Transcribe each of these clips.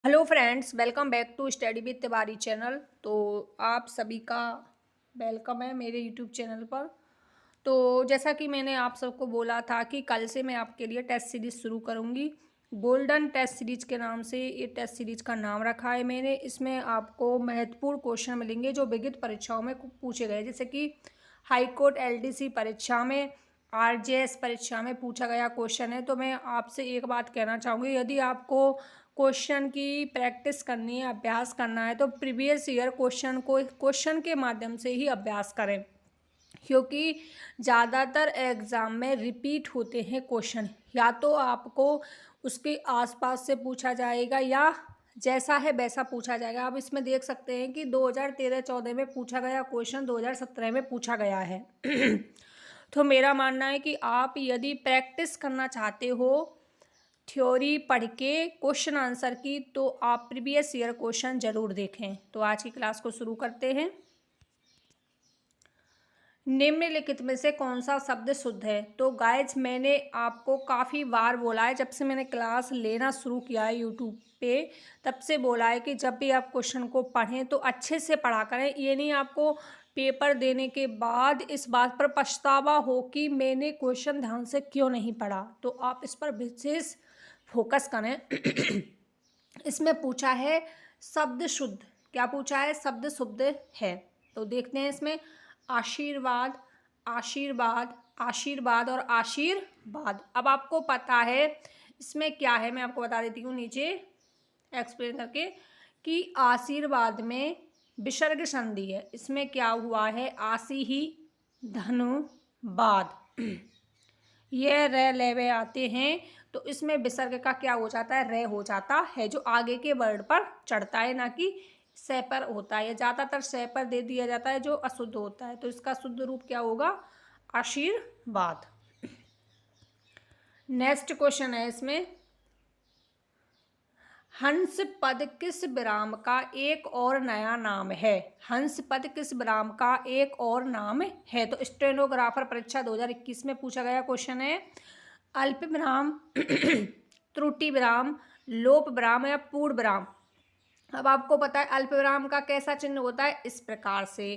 Hello friends, welcome back to study with Tiwari channel. तो आप सभी का वेलकम है मेरे यूट्यूब चैनल पर। तो जैसा कि मैंने आप सबको बोला था कि कल से मैं आपके लिए टेस्ट सीरीज़ शुरू करूंगी। गोल्डन टेस्ट सीरीज के नाम से ये टेस्ट सीरीज का नाम रखा है मैंने। इसमें आपको महत्वपूर्ण क्वेश्चन मिलेंगे जो विविध परीक्षाओं में पूछे गए, जैसे कि हाईकोर्ट एलडीसी परीक्षा में, आरजेएस परीक्षा में पूछा गया क्वेश्चन है। तो मैं आपसे एक बात कहना चाहूँगी, यदि आपको क्वेश्चन की प्रैक्टिस करनी है, अभ्यास करना है, तो प्रीवियस ईयर क्वेश्चन के माध्यम से ही अभ्यास करें, क्योंकि ज़्यादातर एग्ज़ाम में रिपीट होते हैं क्वेश्चन। या तो आपको उसके आसपास से पूछा जाएगा या जैसा है वैसा पूछा जाएगा। आप इसमें देख सकते हैं कि 2013-14 में पूछा गया क्वेश्चन 2017 में पूछा गया है। तो मेरा मानना है कि आप यदि प्रैक्टिस करना चाहते हो थ्योरी पढ़ के क्वेश्चन आंसर की, तो आप प्रीवियस ईयर क्वेश्चन ज़रूर देखें। तो आज की क्लास को शुरू करते हैं। निम्नलिखित में से कौन सा शब्द शुद्ध है? तो गाइज, मैंने आपको काफ़ी बार बोला है, जब से मैंने क्लास लेना शुरू किया है यूट्यूब पे, तब से बोला है कि जब भी आप क्वेश्चन को पढ़ें तो अच्छे से पढ़ा करें। ये नहीं आपको पेपर देने के बाद इस बात पर पछतावा हो कि मैंने क्वेश्चन ध्यान से क्यों नहीं पढ़ा। तो आप इस पर विशेष फोकस करें। इसमें पूछा है शब्द शुद्ध। क्या पूछा है? शब्द शुद्ध है। तो देखते हैं इसमें आशीर्वाद, आशीर्वाद, आशीर्वाद और आशीर्वाद। अब आपको पता है इसमें क्या है, मैं आपको बता देती हूँ नीचे एक्सप्लेन करके कि आशीर्वाद में विसर्ग संधि है। इसमें क्या हुआ है? आशी ही धनुवाद, ये रे लेवे आते हैं, तो इसमें विसर्ग का क्या हो जाता है? रे हो जाता है, जो आगे के वर्ड पर चढ़ता है, ना कि से पर होता है। ज़्यादातर से पर दे दिया जाता है जो अशुद्ध होता है। तो इसका शुद्ध रूप क्या होगा? आशीर्वाद। नेक्स्ट क्वेश्चन है इसमें, हंस पद किस विराम का एक और नया नाम है? हंस पद किस विराम का एक और नाम है? तो स्टेनोग्राफर परीक्षा 2021 में पूछा गया क्वेश्चन है। अल्प विराम, त्रुटि विराम, लोप विराम या पूर्ण विराम। अब आपको पता है अल्प विराम का कैसा चिन्ह होता है? इस प्रकार से।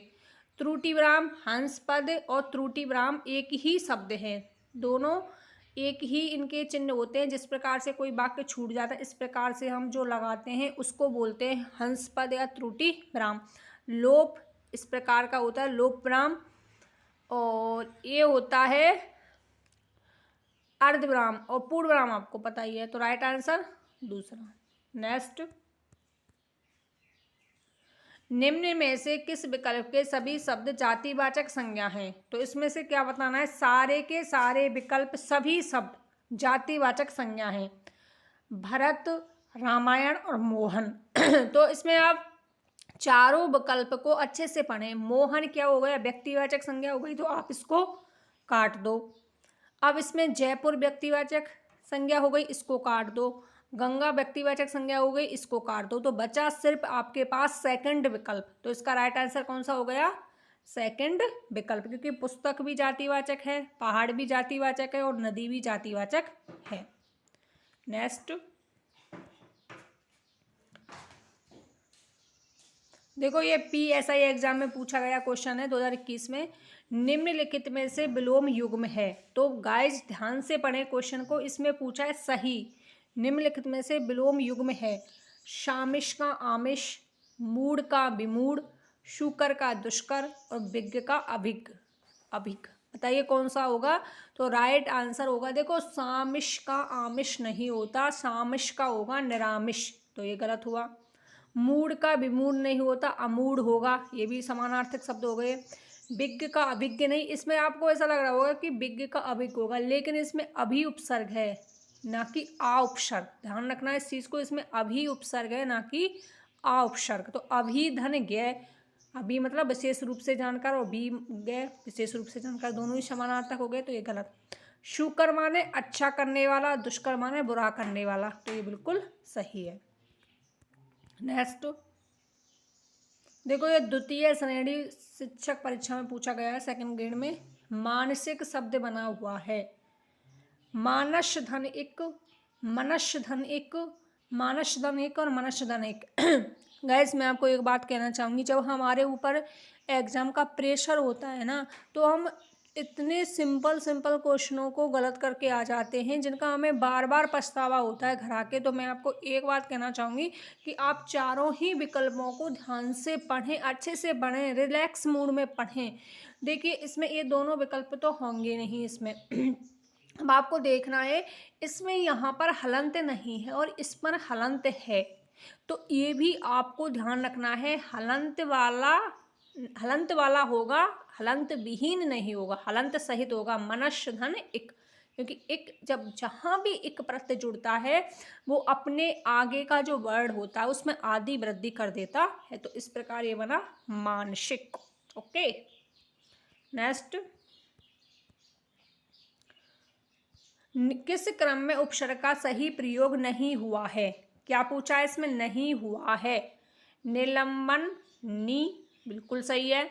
त्रुटि विराम, हंस पद और त्रुटि विराम एक ही शब्द हैं, दोनों एक ही इनके चिन्ह होते हैं। जिस प्रकार से कोई वाक्य छूट जाता है, इस प्रकार से हम जो लगाते हैं उसको बोलते हैं हंस पद या त्रुटि विराम। लोप इस प्रकार का होता है, लोप विराम, और ये होता है अर्ध विराम, और पूर्ण विराम आपको पता ही है। तो राइट आंसर दूसरा। नेक्स्ट, निम्न में से किस विकल्प के सभी शब्द जातिवाचक संज्ञा हैं? तो इसमें से क्या बताना है? सारे के सारे विकल्प सभी शब्द जातिवाचक संज्ञा हैं। भरत, रामायण और मोहन। तो इसमें आप चारों विकल्प को अच्छे से पढ़ें। मोहन क्या हो गया? व्यक्तिवाचक संज्ञा हो गई, तो आप इसको काट दो। अब इसमें जयपुर व्यक्तिवाचक संज्ञा हो गई, इसको काट दो। गंगा व्यक्तिवाचक संज्ञा हो गई, इसको काट दो। तो बचा सिर्फ आपके पास सेकंड विकल्प। तो इसका राइट आंसर कौन सा हो गया? सेकंड विकल्प, क्योंकि पुस्तक भी जातिवाचक है, पहाड़ भी जातिवाचक है और नदी भी जातिवाचक है। नेक्स्ट देखो, ये PSI एग्जाम में पूछा गया क्वेश्चन है 2021 में। निम्नलिखित में से विलोम युग्म है? तो गाइज ध्यान से पढ़ें क्वेश्चन को, इसमें पूछा है सही। निम्नलिखित में से विलोम युग्म है? शामिश का आमिष, मूढ़ का विमूढ़, शुकर का दुष्कर और विज्ञ का अभिज्ञ। अभिज्ञ बताइए कौन सा होगा? तो राइट आंसर होगा, देखो, शामिश का आमिष नहीं होता, शामिश का होगा निरामिष। तो ये गलत हुआ। मूढ़ का विमूढ़ नहीं होता, अमूढ़ होगा, ये भी समानार्थक शब्द हो गए। विज्ञ का अभिज्ञ नहीं, इसमें आपको ऐसा लग रहा होगा कि विज्ञ का अभिज्ञ होगा, लेकिन इसमें अभी उपसर्ग है, ना कि आ उपसर्ग। ध्यान रखना है इस चीज को, इसमें अभी उपसर्ग है, ना कि आ उपसर्ग। तो अभी धन ज्ञ, अभी मतलब विशेष रूप से जानकर, और भी ज्ञ विशेष रूप से जानकर, दोनों ही समानार्थक हो गए, तो ये गलत। शुकर माने अच्छा करने वाला, दुष्कर माने बुरा करने वाला, तो ये बिल्कुल सही है। नेक्स्ट देखो, ये द्वितीय श्रेणी शिक्षक परीक्षा में पूछा गया है, सेकंड ग्रेड में। मानसिक शब्द बना हुआ है। मानस धन एक, मनस धन एक, मानसदन एक और मनसदन एक। गाइस मैं आपको एक बात कहना चाहूँगी, जब हमारे ऊपर एग्ज़ाम का प्रेशर होता है ना, तो हम इतने सिंपल सिंपल क्वेश्चनों को गलत करके आ जाते हैं जिनका हमें बार बार पछतावा होता है घर आके। तो मैं आपको एक बात कहना चाहूँगी कि आप चारों ही विकल्पों को ध्यान से पढ़ें, अच्छे से पढ़ें, रिलैक्स मूड में पढ़ें। देखिए इसमें ये दोनों विकल्प तो होंगे नहीं इसमें। अब आपको देखना है, इसमें यहाँ पर हलंत नहीं है और इस पर हलंत है, तो ये भी आपको ध्यान रखना है। हलंत वाला होगा, हलंत विहीन नहीं होगा, हलंत सहित होगा। मनश धन इक, क्योंकि इक जब जहाँ भी इक प्रत्यय जुड़ता है वो अपने आगे का जो वर्ड होता है उसमें आदि वृद्धि कर देता है। तो इस प्रकार ये बना मानसिक। ओके, नेक्स्ट, किस क्रम में उपसर्ग का सही प्रयोग नहीं हुआ है? क्या पूछा है इसमें? नहीं हुआ है। निलंबन नी बिल्कुल सही है,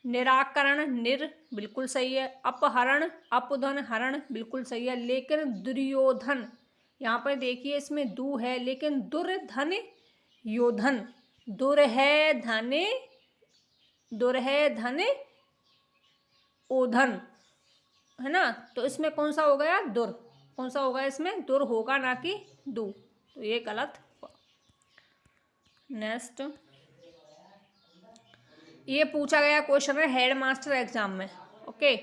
निराकरण निर बिल्कुल सही है, अपहरण अपधन हरण बिल्कुल सही है। लेकिन दुर्योधन, यहाँ पर देखिए इसमें दु है लेकिन दुर्धन योधन, दुर है धन ओधन, है ना। तो इसमें कौन सा हो गया? दुर। कौन सा होगा इसमें? दुर होगा, ना कि दु। तो ये गलत हुआ। नेक्स्ट, ये पूछा गया क्वेश्चन है हेडमास्टर एग्जाम में। ओके,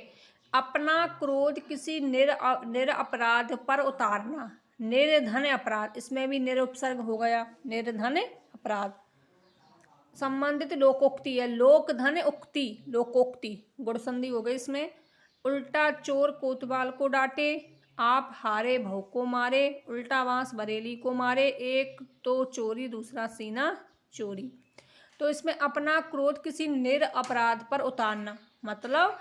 अपना क्रोध किसी निरपराध पर उतारना। निर्धन अपराध, इसमें भी निरुपसर्ग हो गया, निर्धन अपराध। संबंधित लोकोक्ति है, लोकधन उक्ति, लोकोक्ति गुण संधि हो गई इसमें। उल्टा चोर कोतवाल को डांटे, आप हारे भव को मारे, उल्टा बांस बरेली को मारे, एक तो चोरी दूसरा सीना चोरी। तो इसमें अपना क्रोध किसी निरपराध पर उतारना, मतलब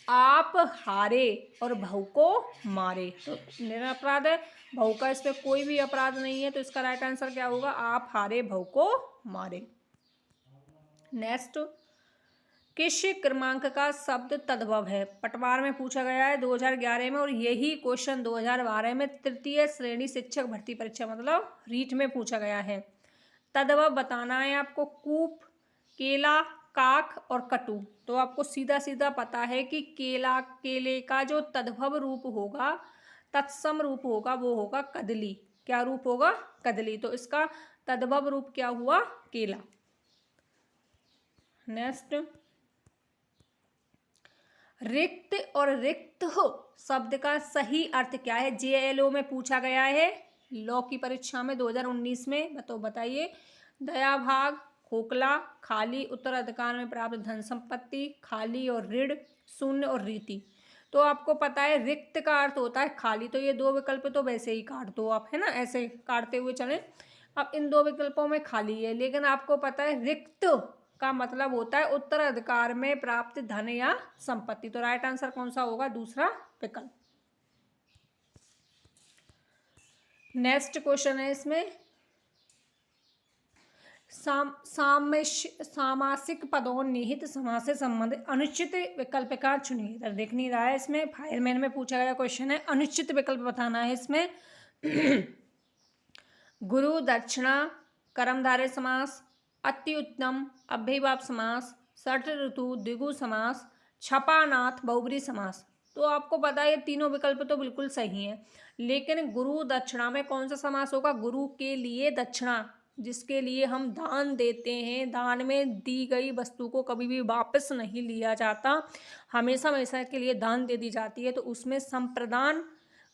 आप हारे और भव को मारे, तो निरपराध है। भव का इसमें कोई भी अपराध नहीं है, तो इसका राइट आंसर क्या होगा? आप हारे भव को मारे। नेक्स्ट, किस क्रमांक का शब्द तद्भव है? पटवार में पूछा गया है 2011 में, और यही क्वेश्चन 2012 में तृतीय श्रेणी शिक्षक भर्ती परीक्षा मतलब रीट में पूछा गया है। तद्भव बताना है आपको। कूप, केला, काक और कटु। तो आपको सीधा सीधा पता है कि केले का जो तद्भव रूप होगा, तत्सम रूप होगा, वो होगा कदली। क्या रूप होगा? कदली। तो इसका तद्भव रूप क्या हुआ? केला। नेक्स्ट, रिक्त और रिक्त हो शब्द का सही अर्थ क्या है? JLO में पूछा गया है, लॉ की परीक्षा में 2019 में। तो बताइए। दया भाग, खोखला, खाली, उत्तराधिकार में प्राप्त धन संपत्ति, खाली और ऋण, शून्य और रीति। तो आपको पता है रिक्त का अर्थ होता है खाली, तो ये दो विकल्प तो वैसे ही काट दो आप, है ना, ऐसे काटते हुए चलें। अब इन दो विकल्पों में खाली है, लेकिन आपको पता है रिक्त का मतलब होता है उत्तराधिकार में प्राप्त धन या संपत्ति। तो राइट आंसर कौन सा होगा? दूसरा विकल्प। नेक्स्ट क्वेश्चन है इसमें, सामासिक पदों निहित समास से संबंधित अनुचित विकल्प का चुनिए। इधर देख नहीं रहा है, इसमें फायरमैन में पूछा गया क्वेश्चन है, अनुचित विकल्प बताना है इसमें। गुरु दक्षिणा, कर्मधारय समास, अति उत्तम, अव्ययीभाव समास, षठ ऋतु, द्विगु समास, छपानाथ, बहुब्री समास। तो आपको पता है ये तीनों विकल्प तो बिल्कुल सही हैं, लेकिन गुरु दक्षिणा में कौन सा समास होगा? गुरु के लिए दक्षिणा, जिसके लिए हम दान देते हैं, दान में दी गई वस्तु को कभी भी वापस नहीं लिया जाता, हमेशा हमेशा के लिए दान दे दी जाती है, तो उसमें संप्रदान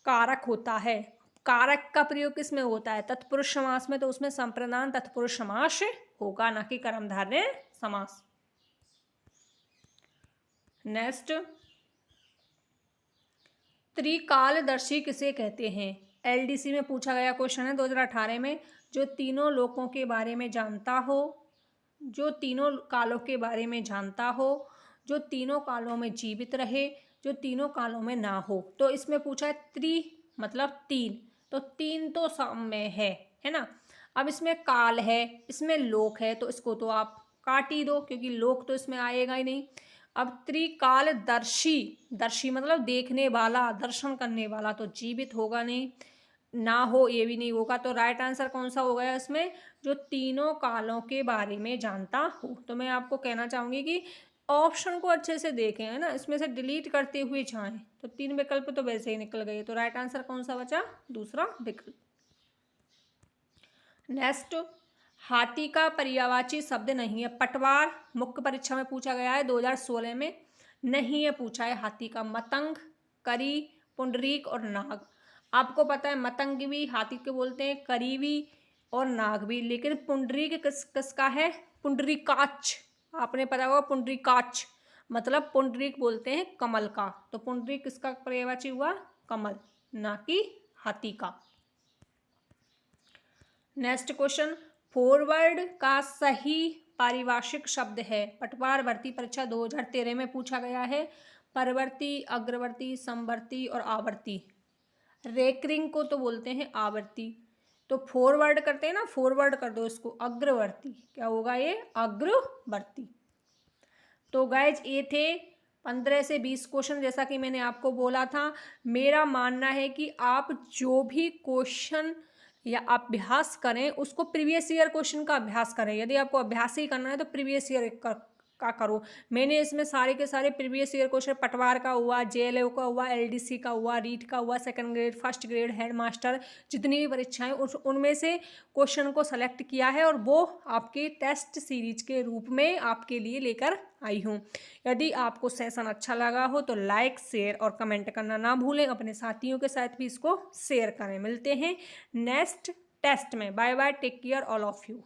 कारक होता है। कारक का प्रयोग किस में होता है? तत्पुरुष समास में, तो उसमें संप्रदान तत्पुरुष समास होगा, ना कि कर्मधारय समास। नेक्स्ट, त्रिकालदर्शी किसे कहते हैं? LDC में पूछा गया क्वेश्चन है 2018 में। जो तीनों लोकों के बारे में जानता हो, जो तीनों कालों के बारे में जानता हो, जो तीनों कालों में जीवित रहे, जो तीनों कालों में ना हो। तो इसमें पूछा है त्रि मतलब तीन, तो तीन तो साम्य है ना। अब इसमें काल है, इसमें लोक है, तो इसको तो आप काट ही दो क्योंकि लोक तो इसमें आएगा ही नहीं। अब त्रिकालदर्शी, दर्शी मतलब देखने वाला, दर्शन करने वाला, तो जीवित होगा नहीं। ना हो ये भी नहीं होगा। तो राइट आंसर कौन सा हो गया इसमें, जो तीनों कालों के बारे में जानता हो। तो मैं आपको कहना चाहूँगी कि ऑप्शन को अच्छे से देखें, है ना, इसमें से डिलीट करते हुए जाएं। तो 3 विकल्प तो वैसे ही निकल गए। तो राइट आंसर कौन सा बचा, दूसरा विकल्प। नेक्स्ट, हाथी का पर्यायवाची शब्द नहीं है। पटवार मुख्य परीक्षा में पूछा गया है 2016 में, नहीं है पूछा है हाथी का। मतंग, करी, पुंडरीक और नाग। आपको पता है मतंग भी हाथी के बोलते हैं, करी भी और नाग भी, लेकिन पुंडरीक किसका है, पुंडरीकाक्ष। आपने पता होगा पुंडरीकाक्ष मतलब पुंडरीक बोलते हैं कमल का। तो पुंडरीक किसका पर्यायवाची हुआ, कमल, ना कि हाथी का। नेक्स्ट क्वेश्चन, फॉरवर्ड का सही पारिभाषिक शब्द है। पटवार भर्ती परीक्षा 2013 में पूछा गया है। परवर्ती, अग्रवर्ती, समवर्ती और आवर्ती। रेकरिंग को तो बोलते हैं आवर्ती। तो फॉरवर्ड करते हैं ना, फॉरवर्ड कर दो इसको अग्रवर्ती। क्या होगा ये, अग्रवर्ती। तो गाइज ये थे 15 से 20 क्वेश्चन, जैसा कि मैंने आपको बोला था। मेरा मानना है कि आप जो भी क्वेश्चन या अभ्यास करें उसको प्रीवियस ईयर क्वेश्चन का अभ्यास करें। यदि आपको अभ्यास ही करना है तो प्रीवियस ईयर का करो। मैंने इसमें सारे के सारे प्रीवियस ईयर क्वेश्चन, पटवार का हुआ, जेएलओ का हुआ, एलडीसी का हुआ, रीट का हुआ, second grade, first grade, head master, जितनी भी परीक्षाएं उनमें से क्वेश्चन को सेलेक्ट किया है और वो आपके टेस्ट सीरीज के रूप में आपके लिए लेकर आई हूँ। यदि आपको सेशन अच्छा लगा हो तो लाइक, शेयर और कमेंट करना ना भूलें। अपने साथियों के साथ भी इसको शेयर करें। मिलते हैं नेक्स्ट टेस्ट में। Bye bye, take care all of you.